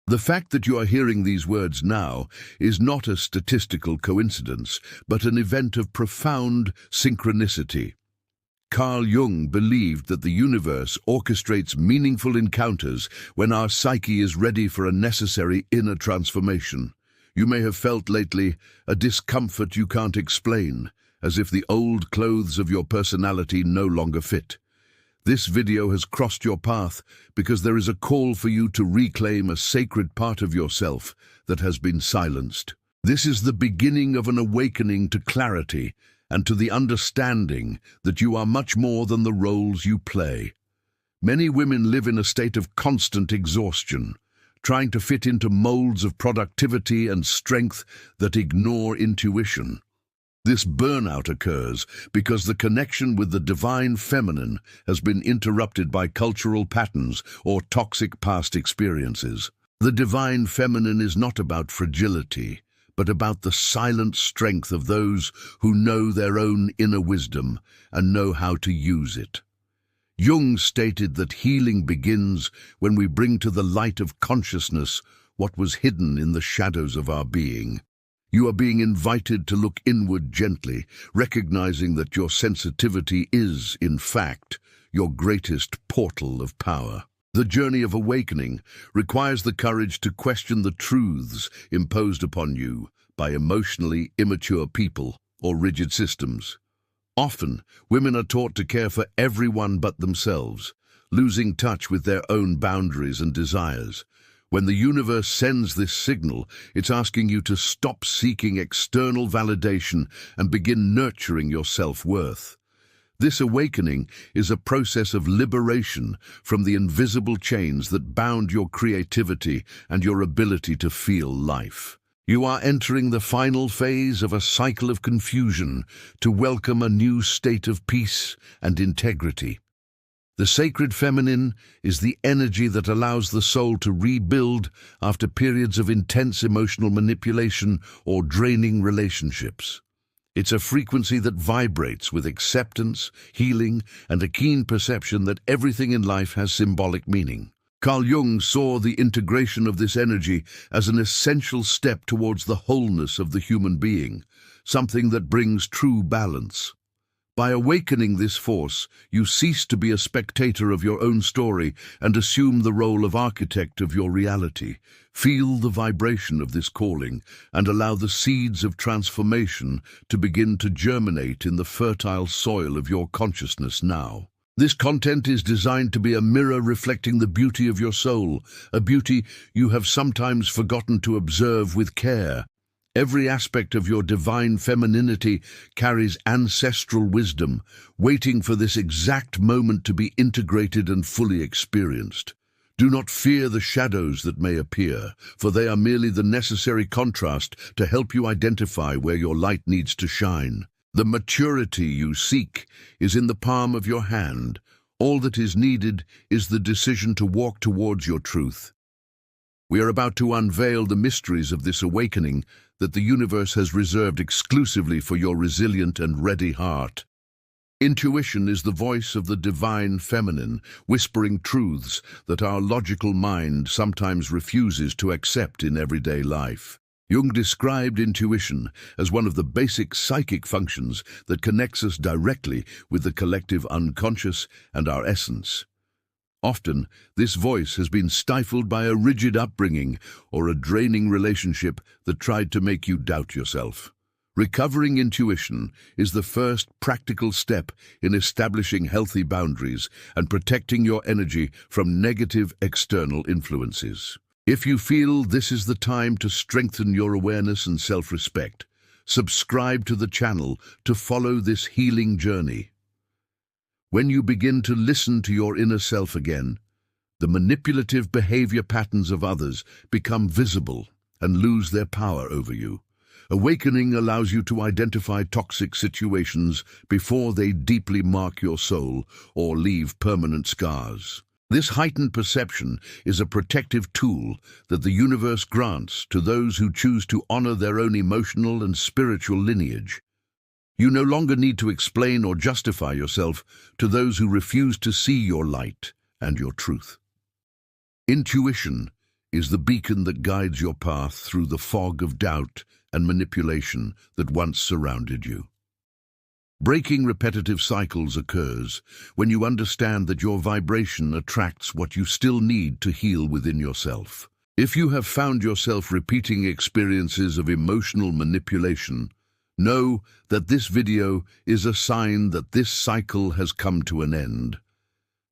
The fact that you are hearing these words now is not a statistical coincidence, but an event of profound synchronicity. Carl Jung believed that the universe orchestrates meaningful encounters when our psyche is ready for a necessary inner transformation. You may have felt lately a discomfort you can't explain, as if the old clothes of your personality no longer fit. This video has crossed your path because there is a call for you to reclaim a sacred part of yourself that has been silenced. This is the beginning of an awakening to clarity and to the understanding that you are much more than the roles you play. Many women live in a state of constant exhaustion, trying to fit into molds of productivity and strength that ignore intuition. This burnout occurs because the connection with the divine feminine has been interrupted by cultural patterns or toxic past experiences. The divine feminine is not about fragility, but about the silent strength of those who know their own inner wisdom and know how to use it. Jung stated that healing begins when we bring to the light of consciousness what was hidden in the shadows of our being. You are being invited to look inward gently, recognizing that your sensitivity is, in fact, your greatest portal of power. The journey of awakening requires the courage to question the truths imposed upon you by emotionally immature people or rigid systems. Often, women are taught to care for everyone but themselves, losing touch with their own boundaries and desires. When the universe sends this signal, it's asking you to stop seeking external validation and begin nurturing your self-worth. This awakening is a process of liberation from the invisible chains that bound your creativity and your ability to feel life. You are entering the final phase of a cycle of confusion to welcome a new state of peace and integrity. The sacred feminine is the energy that allows the soul to rebuild after periods of intense emotional manipulation or draining relationships. It's a frequency that vibrates with acceptance, healing, and a keen perception that everything in life has symbolic meaning. Carl Jung saw the integration of this energy as an essential step towards the wholeness of the human being, something that brings true balance. By awakening this force, you cease to be a spectator of your own story and assume the role of architect of your reality. Feel the vibration of this calling and allow the seeds of transformation to begin to germinate in the fertile soil of your consciousness now. This content is designed to be a mirror reflecting the beauty of your soul, a beauty you have sometimes forgotten to observe with care. Every aspect of your divine femininity carries ancestral wisdom, waiting for this exact moment to be integrated and fully experienced. Do not fear the shadows that may appear, for they are merely the necessary contrast to help you identify where your light needs to shine. The maturity you seek is in the palm of your hand. All that is needed is the decision to walk towards your truth. We are about to unveil the mysteries of this awakening that the universe has reserved exclusively for your resilient and ready heart. Intuition is the voice of the divine feminine, whispering truths that our logical mind sometimes refuses to accept in everyday life. Jung described intuition as one of the basic psychic functions that connects us directly with the collective unconscious and our essence. Often, this voice has been stifled by a rigid upbringing or a draining relationship that tried to make you doubt yourself. Recovering intuition is the first practical step in establishing healthy boundaries and protecting your energy from negative external influences. If you feel this is the time to strengthen your awareness and self-respect, subscribe to the channel to follow this healing journey. When you begin to listen to your inner self again, the manipulative behavior patterns of others become visible and lose their power over you. Awakening allows you to identify toxic situations before they deeply mark your soul or leave permanent scars. This heightened perception is a protective tool that the universe grants to those who choose to honor their own emotional and spiritual lineage. You no longer need to explain or justify yourself to those who refuse to see your light and your truth. Intuition is the beacon that guides your path through the fog of doubt and manipulation that once surrounded you. Breaking repetitive cycles occurs when you understand that your vibration attracts what you still need to heal within yourself. If you have found yourself repeating experiences of emotional manipulation, know that this video is a sign that this cycle has come to an end.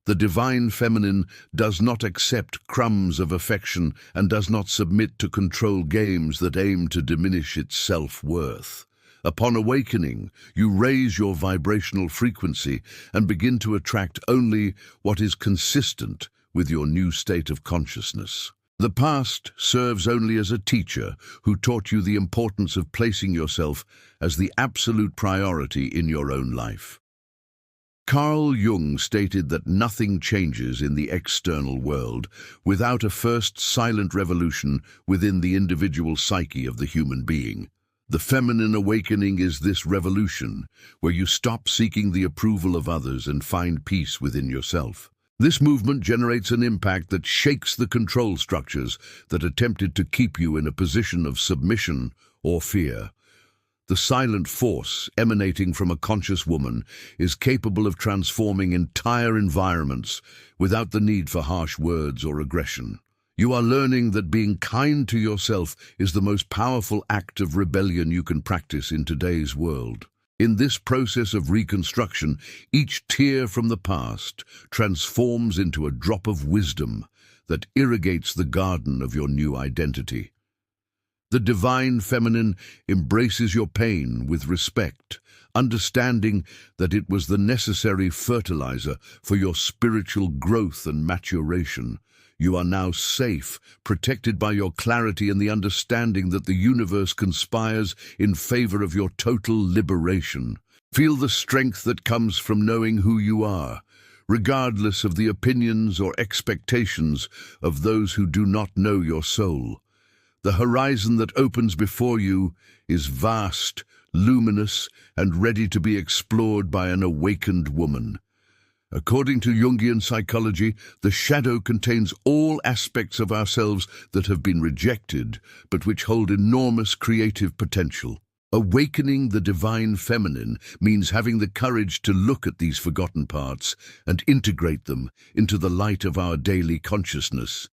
The divine feminine does not accept crumbs of affection and does not submit to control games that aim to diminish its self-worth. Upon awakening, you raise your vibrational frequency and begin to attract only what is consistent with your new state of consciousness. The past serves only as a teacher who taught you the importance of placing yourself as the absolute priority in your own life. Carl Jung stated that nothing changes in the external world without a first silent revolution within the individual psyche of the human being. The feminine awakening is this revolution, where you stop seeking the approval of others and find peace within yourself. This movement generates an impact that shakes the control structures that attempted to keep you in a position of submission or fear. The silent force emanating from a conscious woman is capable of transforming entire environments without the need for harsh words or aggression. You are learning that being kind to yourself is the most powerful act of rebellion you can practice in today's world. In this process of reconstruction, each tear from the past transforms into a drop of wisdom that irrigates the garden of your new identity. The divine feminine embraces your pain with respect, understanding that it was the necessary fertilizer for your spiritual growth and maturation. You are now safe, protected by your clarity and the understanding that the universe conspires in favor of your total liberation. Feel the strength that comes from knowing who you are, regardless of the opinions or expectations of those who do not know your soul. The horizon that opens before you is vast, luminous, and ready to be explored by an awakened woman. According to Jungian psychology, the shadow contains all aspects of ourselves that have been rejected, but which hold enormous creative potential. Awakening the divine feminine means having the courage to look at these forgotten parts and integrate them into the light of our daily consciousness.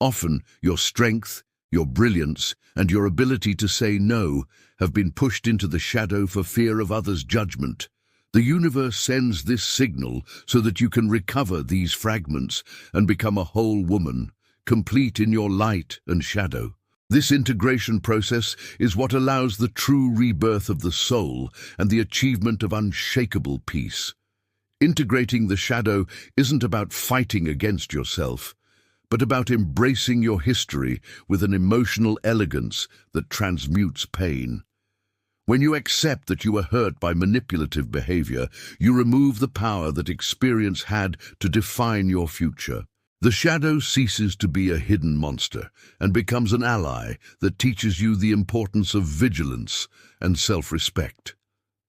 Often, your strength, your brilliance, and your ability to say no have been pushed into the shadow for fear of others' judgment. The universe sends this signal so that you can recover these fragments and become a whole woman, complete in your light and shadow. This integration process is what allows the true rebirth of the soul and the achievement of unshakable peace. Integrating the shadow isn't about fighting against yourself, but about embracing your history with an emotional elegance that transmutes pain. When you accept that you were hurt by manipulative behavior, you remove the power that experience had to define your future. The shadow ceases to be a hidden monster and becomes an ally that teaches you the importance of vigilance and self-respect.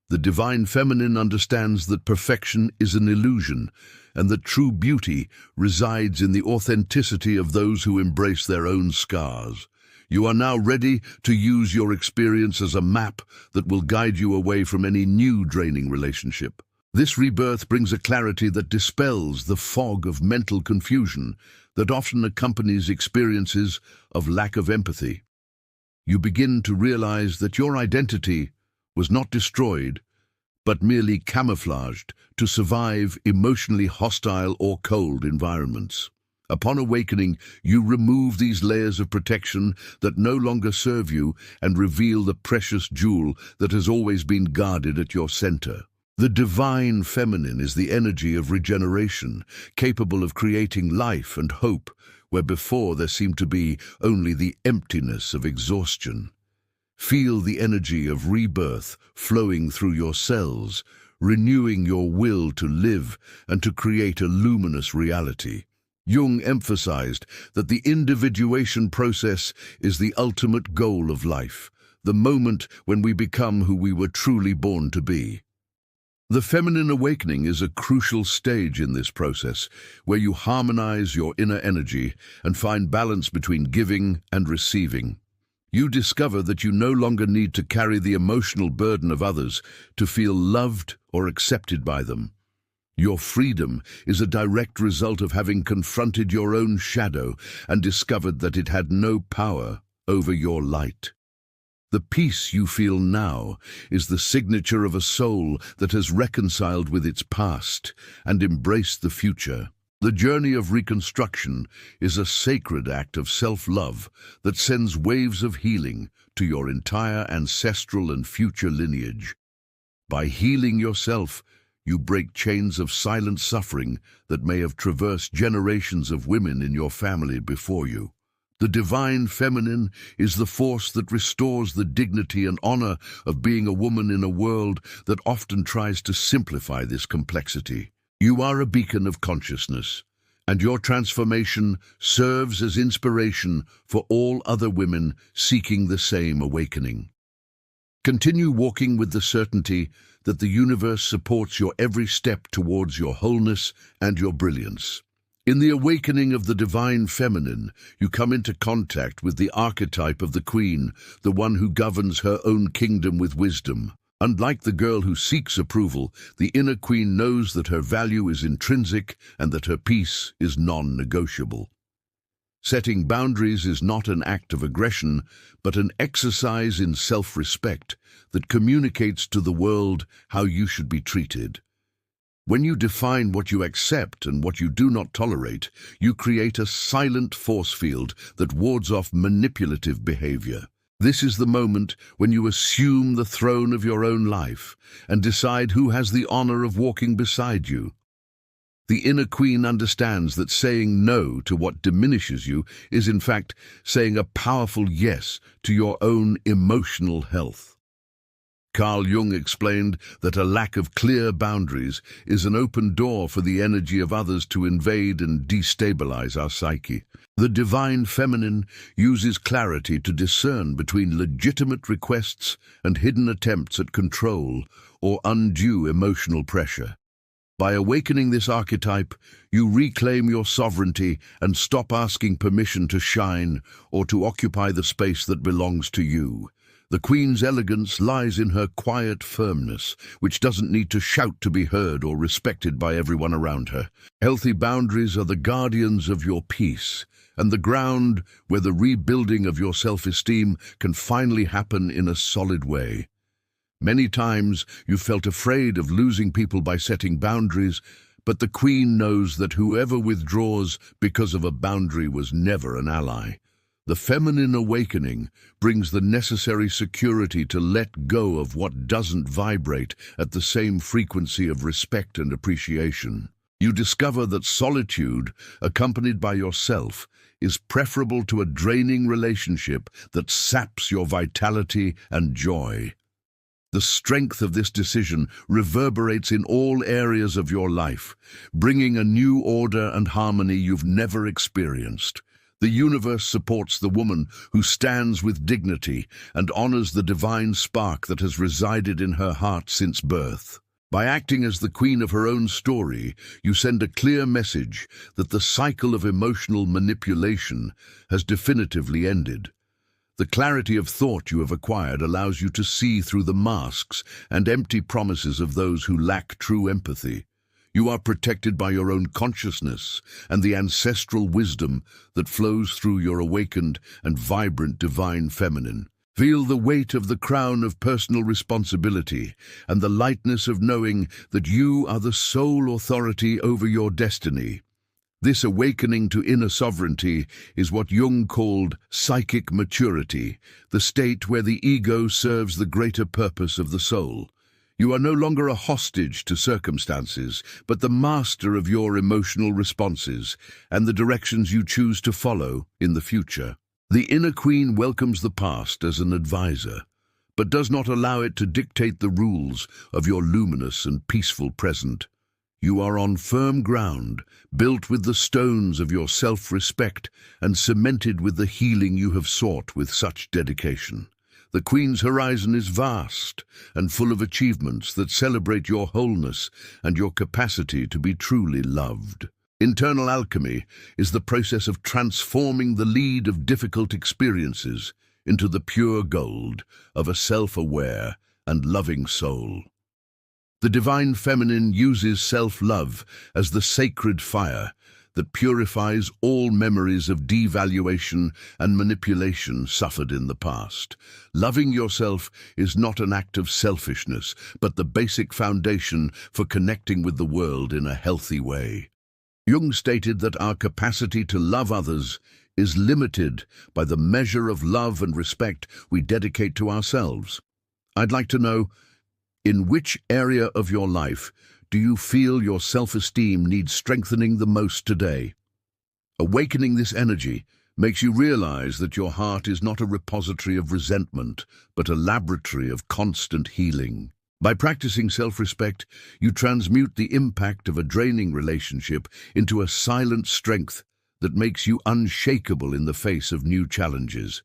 The divine feminine understands that perfection is an illusion and that true beauty resides in the authenticity of those who embrace their own scars. You are now ready to use your experience as a map that will guide you away from any new draining relationship. This rebirth brings a clarity that dispels the fog of mental confusion that often accompanies experiences of lack of empathy. You begin to realize that your identity was not destroyed, but merely camouflaged to survive emotionally hostile or cold environments. Upon awakening, you remove these layers of protection that no longer serve you and reveal the precious jewel that has always been guarded at your center. The divine feminine is the energy of regeneration, capable of creating life and hope where before there seemed to be only the emptiness of exhaustion. Feel the energy of rebirth flowing through your cells, renewing your will to live and to create a luminous reality. Jung emphasized that the individuation process is the ultimate goal of life, the moment when we become who we were truly born to be. The feminine awakening is a crucial stage in this process, where you harmonize your inner energy and find balance between giving and receiving. You discover that you no longer need to carry the emotional burden of others to feel loved or accepted by them. Your freedom is a direct result of having confronted your own shadow and discovered that it had no power over your light. The peace you feel now is the signature of a soul that has reconciled with its past and embraced the future. The journey of reconstruction is a sacred act of self-love that sends waves of healing to your entire ancestral and future lineage. By healing yourself, you break chains of silent suffering that may have traversed generations of women in your family before you. The divine feminine is the force that restores the dignity and honor of being a woman in a world that often tries to simplify this complexity. You are a beacon of consciousness, and your transformation serves as inspiration for all other women seeking the same awakening. Continue walking with the certainty that the universe supports your every step towards your wholeness and your brilliance. In the awakening of the divine feminine, you come into contact with the archetype of the queen, the one who governs her own kingdom with wisdom. Unlike the girl who seeks approval, the inner queen knows that her value is intrinsic and that her peace is non-negotiable. Setting boundaries is not an act of aggression, but an exercise in self-respect that communicates to the world how you should be treated. When you define what you accept and what you do not tolerate, you create a silent force field that wards off manipulative behavior. This is the moment when you assume the throne of your own life and decide who has the honor of walking beside you. The inner queen understands that saying no to what diminishes you is in fact saying a powerful yes to your own emotional health. Carl Jung explained that a lack of clear boundaries is an open door for the energy of others to invade and destabilize our psyche. The divine feminine uses clarity to discern between legitimate requests and hidden attempts at control or undue emotional pressure. By awakening this archetype, you reclaim your sovereignty and stop asking permission to shine or to occupy the space that belongs to you. The queen's elegance lies in her quiet firmness, which doesn't need to shout to be heard or respected by everyone around her. Healthy boundaries are the guardians of your peace, and the ground where the rebuilding of your self-esteem can finally happen in a solid way. Many times you felt afraid of losing people by setting boundaries, but the queen knows that whoever withdraws because of a boundary was never an ally. The feminine awakening brings the necessary security to let go of what doesn't vibrate at the same frequency of respect and appreciation. You discover that solitude, accompanied by yourself, is preferable to a draining relationship that saps your vitality and joy. The strength of this decision reverberates in all areas of your life, bringing a new order and harmony you've never experienced. The universe supports the woman who stands with dignity and honors the divine spark that has resided in her heart since birth. By acting as the queen of her own story, you send a clear message that the cycle of emotional manipulation has definitively ended. The clarity of thought you have acquired allows you to see through the masks and empty promises of those who lack true empathy. You are protected by your own consciousness and the ancestral wisdom that flows through your awakened and vibrant divine feminine. Feel the weight of the crown of personal responsibility and the lightness of knowing that you are the sole authority over your destiny. This awakening to inner sovereignty is what Jung called psychic maturity, the state where the ego serves the greater purpose of the soul. You are no longer a hostage to circumstances, but the master of your emotional responses and the directions you choose to follow in the future. The inner queen welcomes the past as an advisor, but does not allow it to dictate the rules of your luminous and peaceful present. You are on firm ground, built with the stones of your self-respect and cemented with the healing you have sought with such dedication. The Queen's horizon is vast and full of achievements that celebrate your wholeness and your capacity to be truly loved. Internal alchemy is the process of transforming the lead of difficult experiences into the pure gold of a self-aware and loving soul. The divine feminine uses self-love as the sacred fire that purifies all memories of devaluation and manipulation suffered in the past. Loving yourself is not an act of selfishness, but the basic foundation for connecting with the world in a healthy way. Jung stated that our capacity to love others is limited by the measure of love and respect we dedicate to ourselves. I'd like to know, in which area of your life do you feel your self-esteem needs strengthening the most today? Awakening this energy makes you realize that your heart is not a repository of resentment, but a laboratory of constant healing. By practicing self-respect, you transmute the impact of a draining relationship into a silent strength that makes you unshakable in the face of new challenges.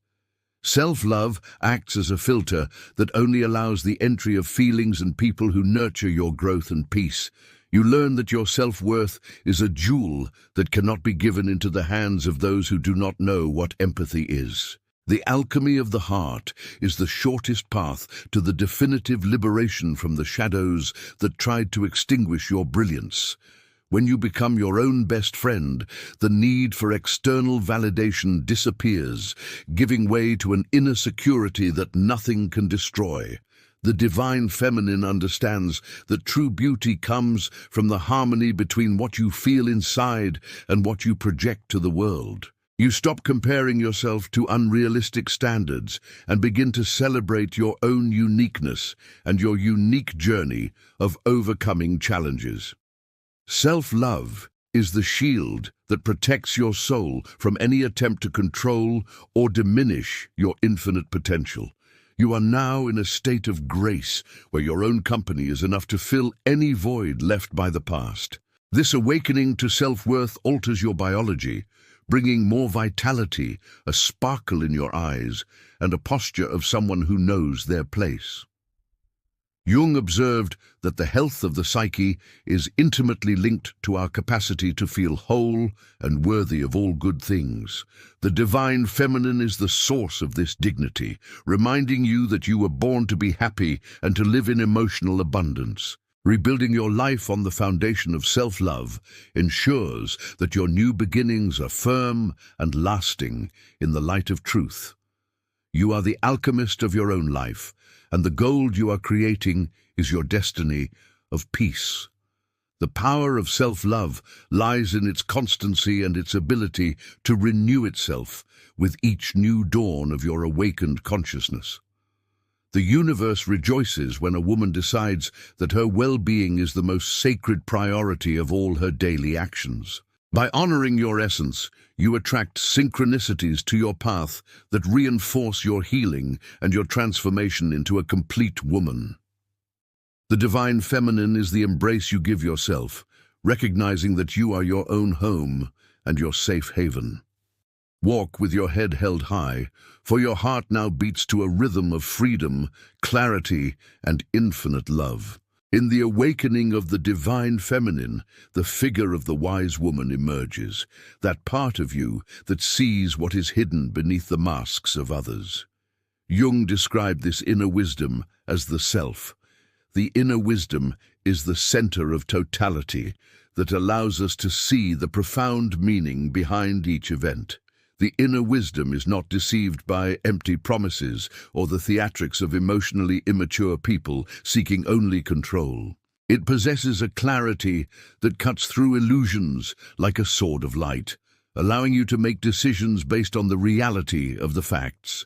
Self-love acts as a filter that only allows the entry of feelings and people who nurture your growth and peace. You learn that your self-worth is a jewel that cannot be given into the hands of those who do not know what empathy is. The alchemy of the heart is the shortest path to the definitive liberation from the shadows that tried to extinguish your brilliance. When you become your own best friend, the need for external validation disappears, giving way to an inner security that nothing can destroy. The divine feminine understands that true beauty comes from the harmony between what you feel inside and what you project to the world. You stop comparing yourself to unrealistic standards and begin to celebrate your own uniqueness and your unique journey of overcoming challenges. Self-love is the shield that protects your soul from any attempt to control or diminish your infinite potential. You are now in a state of grace where your own company is enough to fill any void left by the past. This awakening to self-worth alters your biology, bringing more vitality, a sparkle in your eyes, and a posture of someone who knows their place. Jung observed that the health of the psyche is intimately linked to our capacity to feel whole and worthy of all good things. The divine feminine is the source of this dignity, reminding you that you were born to be happy and to live in emotional abundance. Rebuilding your life on the foundation of self-love ensures that your new beginnings are firm and lasting in the light of truth. You are the alchemist of your own life, and the gold you are creating is your destiny of peace. The power of self-love lies in its constancy and its ability to renew itself with each new dawn of your awakened consciousness. The universe rejoices when a woman decides that her well-being is the most sacred priority of all her daily actions. By honoring your essence, you attract synchronicities to your path that reinforce your healing and your transformation into a complete woman. The divine feminine is the embrace you give yourself, recognizing that you are your own home and your safe haven. Walk with your head held high, for your heart now beats to a rhythm of freedom, clarity, and infinite love. In the awakening of the divine feminine, the figure of the wise woman emerges, that part of you that sees what is hidden beneath the masks of others. Jung described this inner wisdom as the self. The inner wisdom is the center of totality that allows us to see the profound meaning behind each event. The inner wisdom is not deceived by empty promises or the theatrics of emotionally immature people seeking only control. It possesses a clarity that cuts through illusions like a sword of light, allowing you to make decisions based on the reality of the facts.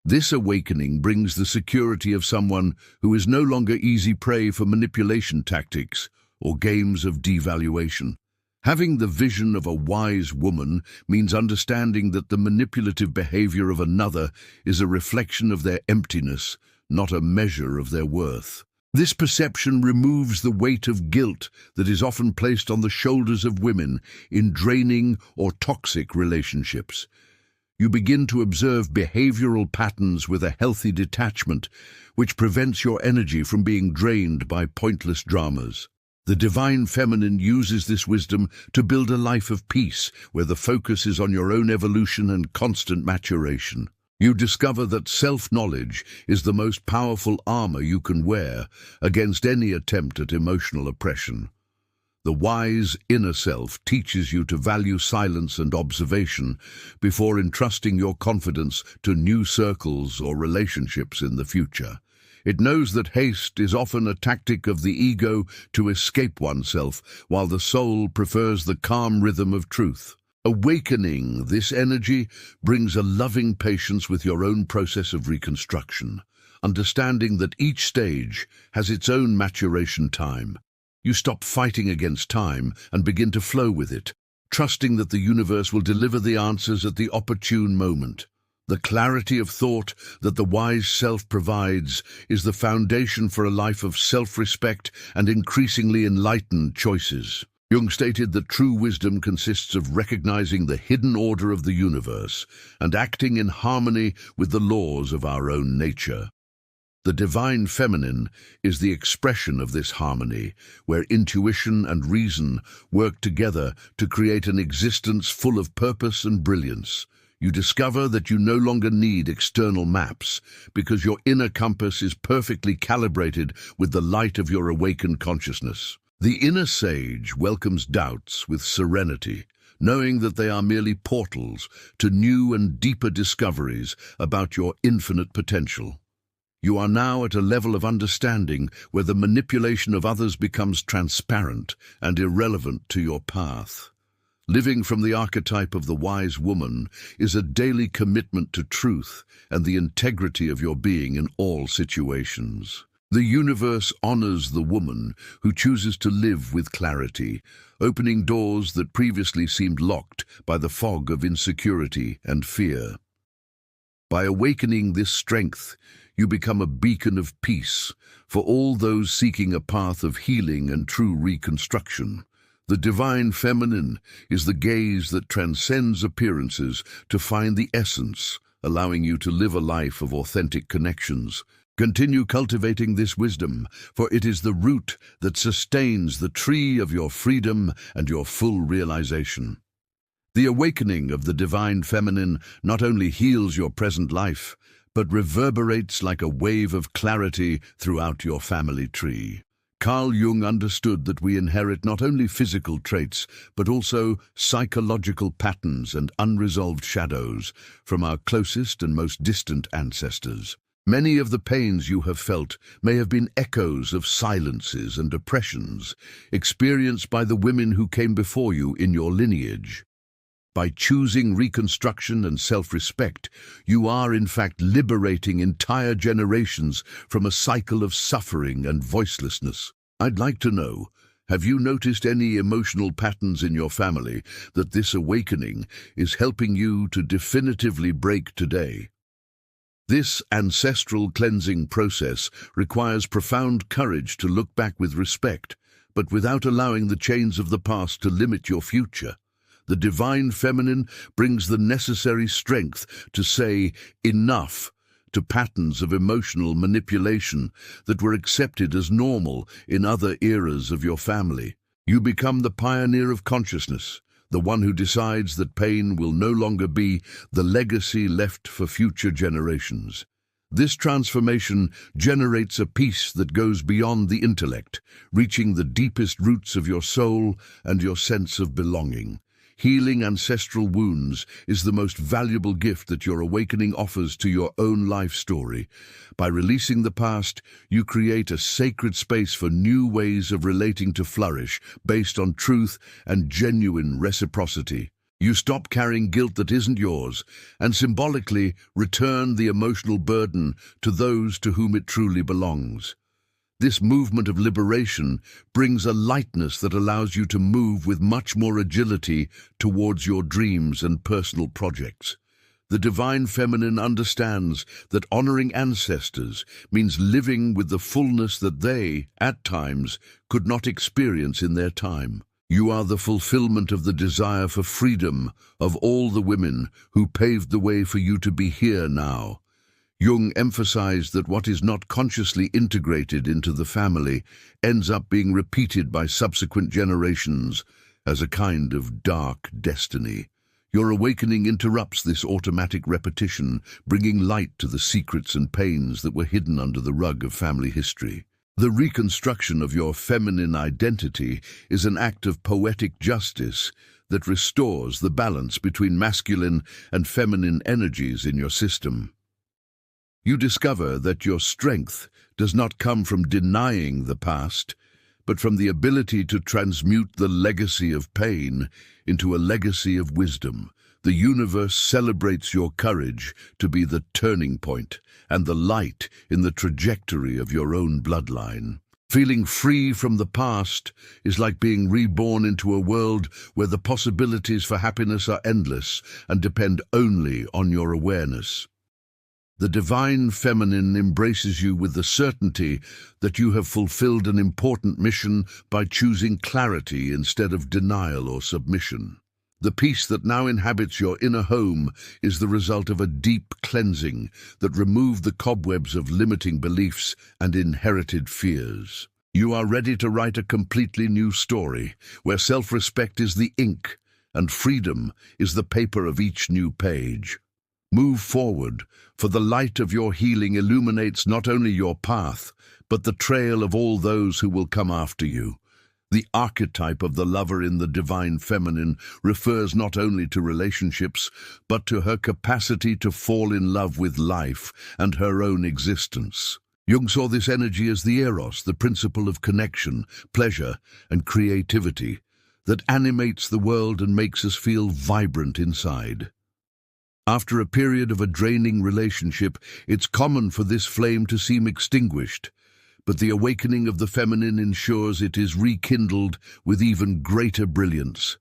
This awakening brings the security of someone who is no longer easy prey for manipulation tactics or games of devaluation. Having the vision of a wise woman means understanding that the manipulative behavior of another is a reflection of their emptiness, not a measure of their worth. This perception removes the weight of guilt that is often placed on the shoulders of women in draining or toxic relationships. You begin to observe behavioral patterns with a healthy detachment, which prevents your energy from being drained by pointless dramas. The divine feminine uses this wisdom to build a life of peace, where the focus is on your own evolution and constant maturation. You discover that self-knowledge is the most powerful armor you can wear against any attempt at emotional oppression. The wise inner self teaches you to value silence and observation before entrusting your confidence to new circles or relationships in the future. It knows that haste is often a tactic of the ego to escape oneself, while the soul prefers the calm rhythm of truth. Awakening this energy brings a loving patience with your own process of reconstruction, understanding that each stage has its own maturation time. You stop fighting against time and begin to flow with it, trusting that the universe will deliver the answers at the opportune moment. The clarity of thought that the wise self provides is the foundation for a life of self-respect and increasingly enlightened choices. Jung stated that true wisdom consists of recognizing the hidden order of the universe and acting in harmony with the laws of our own nature. The divine feminine is the expression of this harmony, where intuition and reason work together to create an existence full of purpose and brilliance. You discover that you no longer need external maps because your inner compass is perfectly calibrated with the light of your awakened consciousness. The inner sage welcomes doubts with serenity, knowing that they are merely portals to new and deeper discoveries about your infinite potential. You are now at a level of understanding where the manipulation of others becomes transparent and irrelevant to your path. Living from the archetype of the wise woman is a daily commitment to truth and the integrity of your being in all situations. The universe honors the woman who chooses to live with clarity, opening doors that previously seemed locked by the fog of insecurity and fear. By awakening this strength, you become a beacon of peace for all those seeking a path of healing and true reconstruction. The divine feminine is the gaze that transcends appearances to find the essence, allowing you to live a life of authentic connections. Continue cultivating this wisdom, for it is the root that sustains the tree of your freedom and your full realization. The awakening of the divine feminine not only heals your present life, but reverberates like a wave of clarity throughout your family tree. Carl Jung understood that we inherit not only physical traits, but also psychological patterns and unresolved shadows from our closest and most distant ancestors. Many of the pains you have felt may have been echoes of silences and oppressions experienced by the women who came before you in your lineage. By choosing reconstruction and self-respect, you are in fact liberating entire generations from a cycle of suffering and voicelessness. I'd like to know, have you noticed any emotional patterns in your family that this awakening is helping you to definitively break today? This ancestral cleansing process requires profound courage to look back with respect, but without allowing the chains of the past to limit your future. The divine feminine brings the necessary strength to say enough to patterns of emotional manipulation that were accepted as normal in other eras of your family. You become the pioneer of consciousness, the one who decides that pain will no longer be the legacy left for future generations. This transformation generates a peace that goes beyond the intellect, reaching the deepest roots of your soul and your sense of belonging. Healing ancestral wounds is the most valuable gift that your awakening offers to your own life story. By releasing the past, you create a sacred space for new ways of relating to flourish, based on truth and genuine reciprocity. You stop carrying guilt that isn't yours, and symbolically return the emotional burden to those to whom it truly belongs. This movement of liberation brings a lightness that allows you to move with much more agility towards your dreams and personal projects. The divine feminine understands that honoring ancestors means living with the fullness that they, at times, could not experience in their time. You are the fulfillment of the desire for freedom of all the women who paved the way for you to be here now. Jung emphasized that what is not consciously integrated into the family ends up being repeated by subsequent generations as a kind of dark destiny. Your awakening interrupts this automatic repetition, bringing light to the secrets and pains that were hidden under the rug of family history. The reconstruction of your feminine identity is an act of poetic justice that restores the balance between masculine and feminine energies in your system. You discover that your strength does not come from denying the past, but from the ability to transmute the legacy of pain into a legacy of wisdom. The universe celebrates your courage to be the turning point and the light in the trajectory of your own bloodline. Feeling free from the past is like being reborn into a world where the possibilities for happiness are endless and depend only on your awareness. The divine feminine embraces you with the certainty that you have fulfilled an important mission by choosing clarity instead of denial or submission. The peace that now inhabits your inner home is the result of a deep cleansing that removed the cobwebs of limiting beliefs and inherited fears. You are ready to write a completely new story, where self-respect is the ink and freedom is the paper of each new page. Move forward, for the light of your healing illuminates not only your path, but the trail of all those who will come after you. The archetype of the lover in the divine feminine refers not only to relationships, but to her capacity to fall in love with life and her own existence. Jung saw this energy as the eros, the principle of connection, pleasure, and creativity that animates the world and makes us feel vibrant inside. After a period of a draining relationship, it's common for this flame to seem extinguished, but the awakening of the feminine ensures it is rekindled with even greater brilliance.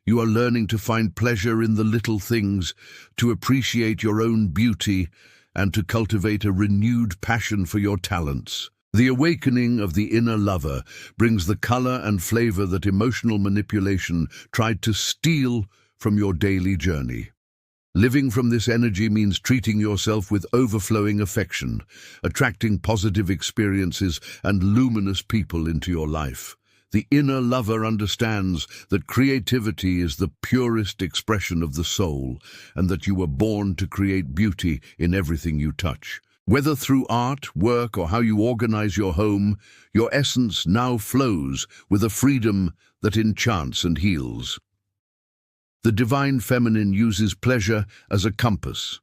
You are learning to find pleasure in the little things, to appreciate your own beauty, and to cultivate a renewed passion for your talents. The awakening of the inner lover brings the color and flavor that emotional manipulation tried to steal from your daily journey. Living from this energy means treating yourself with overflowing affection, attracting positive experiences and luminous people into your life. The inner lover understands that creativity is the purest expression of the soul and that you were born to create beauty in everything you touch. Whether through art, work, or how you organize your home, your essence now flows with a freedom that enchants and heals. The divine feminine uses pleasure as a compass,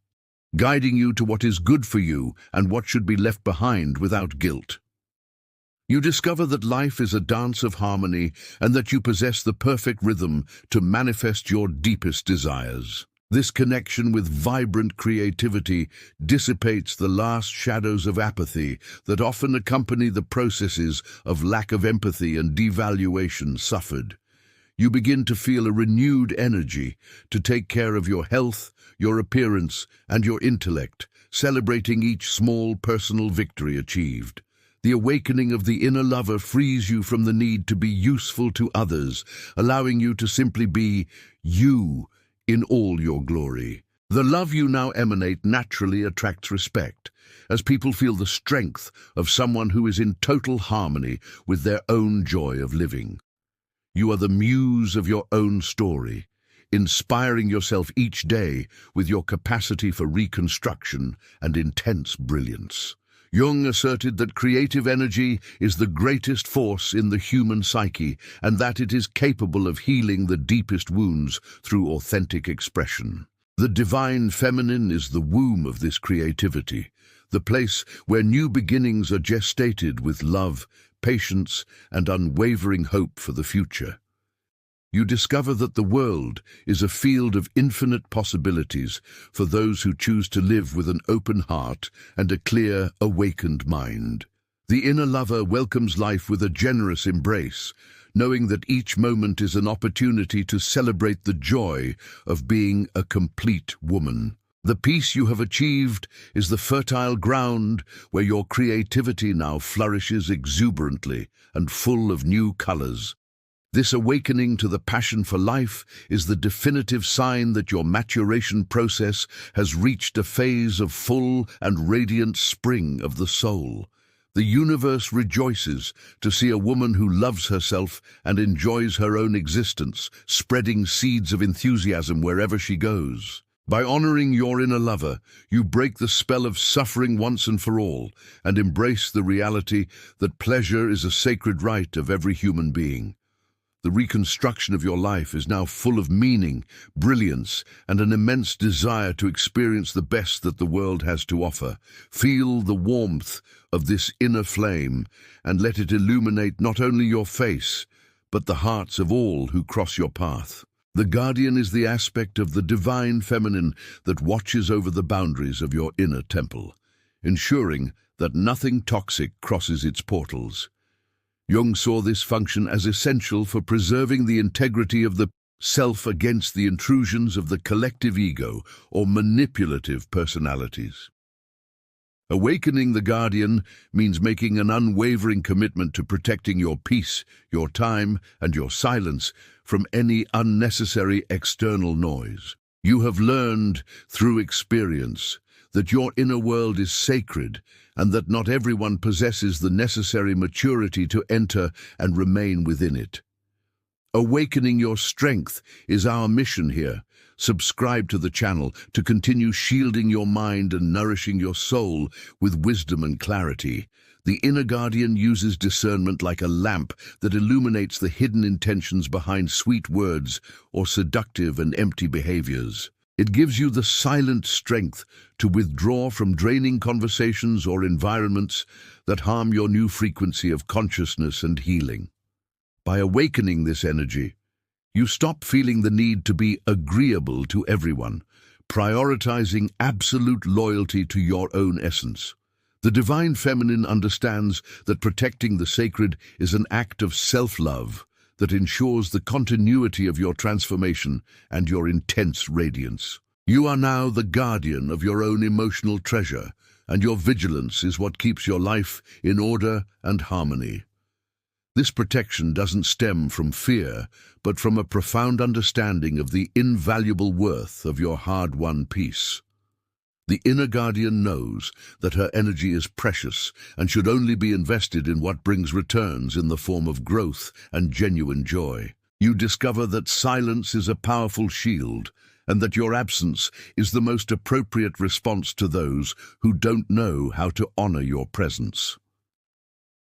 guiding you to what is good for you and what should be left behind without guilt. You discover that life is a dance of harmony and that you possess the perfect rhythm to manifest your deepest desires. This connection with vibrant creativity dissipates the last shadows of apathy that often accompany the processes of lack of empathy and devaluation suffered. You begin to feel a renewed energy to take care of your health, your appearance, and your intellect, celebrating each small personal victory achieved. The awakening of the inner lover frees you from the need to be useful to others, allowing you to simply be you in all your glory. The love you now emanate naturally attracts respect, as people feel the strength of someone who is in total harmony with their own joy of living. You are the muse of your own story, inspiring yourself each day with your capacity for reconstruction and intense brilliance. Jung asserted that creative energy is the greatest force in the human psyche and that it is capable of healing the deepest wounds through authentic expression. The divine feminine is the womb of this creativity, the place where new beginnings are gestated with love, patience, and unwavering hope for the future. You discover that the world is a field of infinite possibilities for those who choose to live with an open heart and a clear, awakened mind. The inner lover welcomes life with a generous embrace, knowing that each moment is an opportunity to celebrate the joy of being a complete woman. The peace you have achieved is the fertile ground where your creativity now flourishes exuberantly and full of new colors. This awakening to the passion for life is the definitive sign that your maturation process has reached a phase of full and radiant spring of the soul. The universe rejoices to see a woman who loves herself and enjoys her own existence, spreading seeds of enthusiasm wherever she goes. By honoring your inner lover, you break the spell of suffering once and for all, and embrace the reality that pleasure is a sacred right of every human being. The reconstruction of your life is now full of meaning, brilliance, and an immense desire to experience the best that the world has to offer. Feel the warmth of this inner flame and let it illuminate not only your face, but the hearts of all who cross your path. The guardian is the aspect of the divine feminine that watches over the boundaries of your inner temple, ensuring that nothing toxic crosses its portals. Jung saw this function as essential for preserving the integrity of the self against the intrusions of the collective ego or manipulative personalities. Awakening the guardian means making an unwavering commitment to protecting your peace, your time, and your silence from any unnecessary external noise. You have learned through experience that your inner world is sacred and that not everyone possesses the necessary maturity to enter and remain within it. Awakening your strength is our mission here. Subscribe to the channel to continue shielding your mind and nourishing your soul with wisdom and clarity. The inner guardian uses discernment like a lamp that illuminates the hidden intentions behind sweet words or seductive and empty behaviors. It gives you the silent strength to withdraw from draining conversations or environments that harm your new frequency of consciousness and healing. By awakening this energy, you stop feeling the need to be agreeable to everyone, prioritizing absolute loyalty to your own essence. The divine feminine understands that protecting the sacred is an act of self-love that ensures the continuity of your transformation and your intense radiance. You are now the guardian of your own emotional treasure, and your vigilance is what keeps your life in order and harmony. This protection doesn't stem from fear, but from a profound understanding of the invaluable worth of your hard-won peace. The inner guardian knows that her energy is precious and should only be invested in what brings returns in the form of growth and genuine joy. You discover that silence is a powerful shield, and that your absence is the most appropriate response to those who don't know how to honor your presence.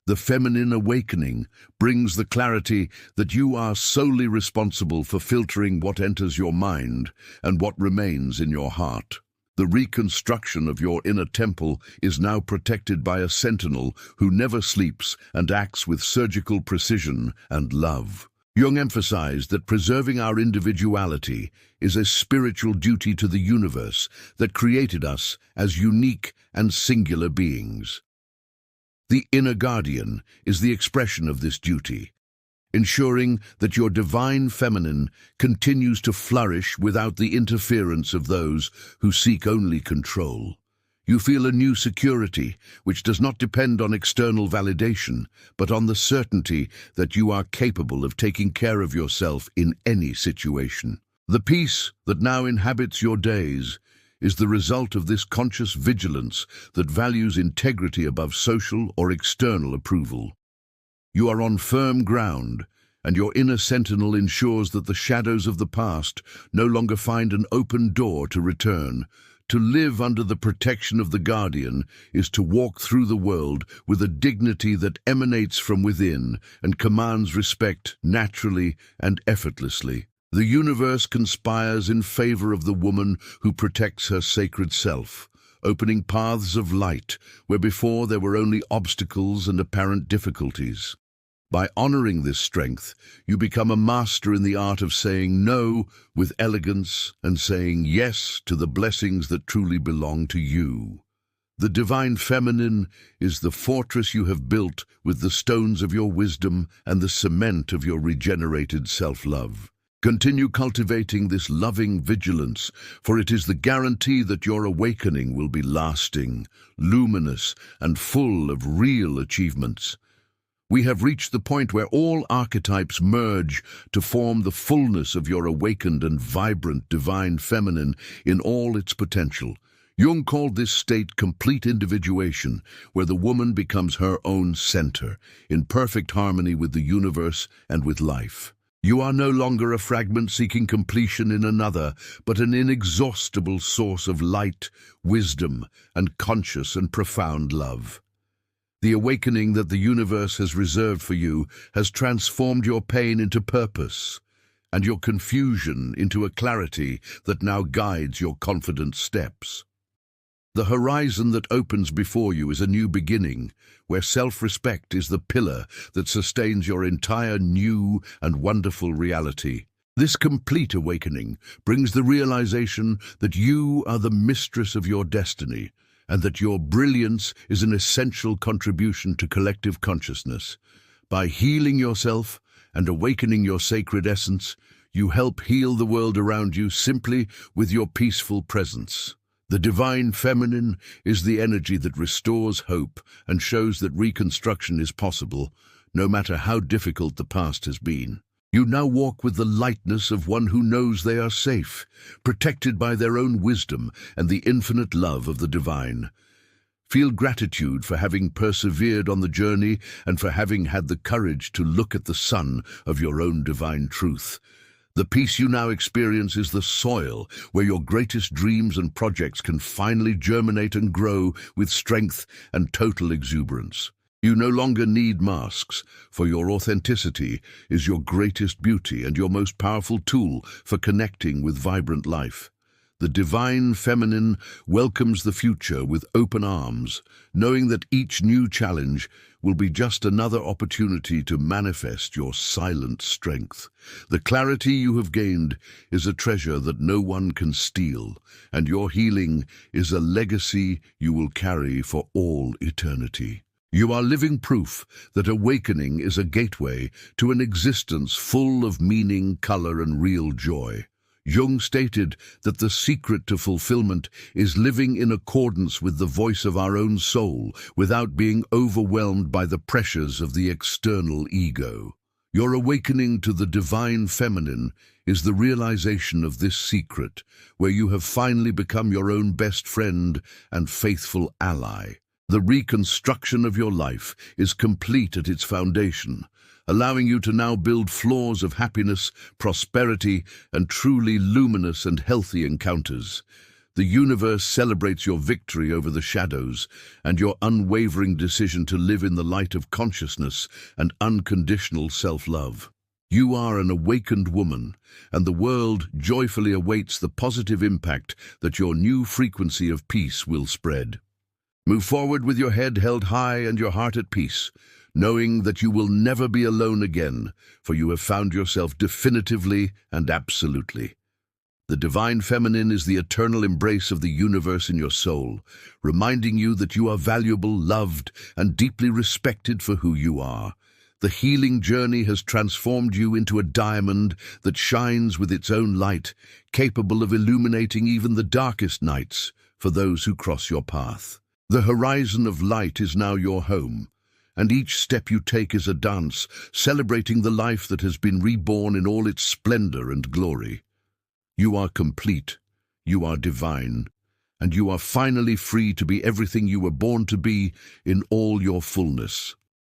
The feminine awakening brings the clarity that you are solely responsible for filtering what enters your mind and what remains in your heart. The reconstruction of your inner temple is now protected by a sentinel who never sleeps and acts with surgical precision and love. Jung emphasized that preserving our individuality is a spiritual duty to the universe that created us as unique and singular beings. The inner guardian is the expression of this duty, ensuring that your divine feminine continues to flourish without the interference of those who seek only control. You feel a new security, which does not depend on external validation, but on the certainty that you are capable of taking care of yourself in any situation. The peace that now inhabits your days is the result of this conscious vigilance that values integrity above social or external approval. You are on firm ground, and your inner sentinel ensures that the shadows of the past no longer find an open door to return. To live under the protection of the guardian is to walk through the world with a dignity that emanates from within and commands respect naturally and effortlessly. The universe conspires in favor of the woman who protects her sacred self, opening paths of light where before there were only obstacles and apparent difficulties. By honoring this strength, you become a master in the art of saying no with elegance and saying yes to the blessings that truly belong to you. The divine feminine is the fortress you have built with the stones of your wisdom and the cement of your regenerated self-love. Continue cultivating this loving vigilance, for it is the guarantee that your awakening will be lasting, luminous, and full of real achievements. We have reached the point where all archetypes merge to form the fullness of your awakened and vibrant divine feminine in all its potential. Jung called this state complete individuation, where the woman becomes her own center, in perfect harmony with the universe and with life. You are no longer a fragment seeking completion in another, but an inexhaustible source of light, wisdom, and conscious and profound love. The awakening that the universe has reserved for you has transformed your pain into purpose, and your confusion into a clarity that now guides your confident steps. The horizon that opens before you is a new beginning, where self-respect is the pillar that sustains your entire new and wonderful reality. This complete awakening brings the realization that you are the mistress of your destiny, and that your brilliance is an essential contribution to collective consciousness. By healing yourself and awakening your sacred essence, you help heal the world around you simply with your peaceful presence. The divine feminine is the energy that restores hope and shows that reconstruction is possible, no matter how difficult the past has been. You now walk with the lightness of one who knows they are safe, protected by their own wisdom and the infinite love of the divine. Feel gratitude for having persevered on the journey and for having had the courage to look at the sun of your own divine truth. The peace you now experience is the soil where your greatest dreams and projects can finally germinate and grow with strength and total exuberance. You no longer need masks, for your authenticity is your greatest beauty and your most powerful tool for connecting with vibrant life. The divine feminine welcomes the future with open arms, knowing that each new challenge will be just another opportunity to manifest your silent strength. The clarity you have gained is a treasure that no one can steal, and your healing is a legacy you will carry for all eternity. You are living proof that awakening is a gateway to an existence full of meaning, color, and real joy. Jung stated that the secret to fulfillment is living in accordance with the voice of our own soul without being overwhelmed by the pressures of the external ego. Your awakening to the divine feminine is the realization of this secret, where you have finally become your own best friend and faithful ally. The reconstruction of your life is complete at its foundation, allowing you to now build floors of happiness, prosperity, and truly luminous and healthy encounters. The universe celebrates your victory over the shadows and your unwavering decision to live in the light of consciousness and unconditional self-love. You are an awakened woman, and the world joyfully awaits the positive impact that your new frequency of peace will spread. Move forward with your head held high and your heart at peace, knowing that you will never be alone again, for you have found yourself definitively and absolutely. The divine feminine is the eternal embrace of the universe in your soul, reminding you that you are valuable, loved, and deeply respected for who you are. The healing journey has transformed you into a diamond that shines with its own light, capable of illuminating even the darkest nights for those who cross your path. The horizon of light is now your home, and each step you take is a dance, celebrating the life that has been reborn in all its splendor and glory. You are complete, you are divine, and you are finally free to be everything you were born to be in all your fullness.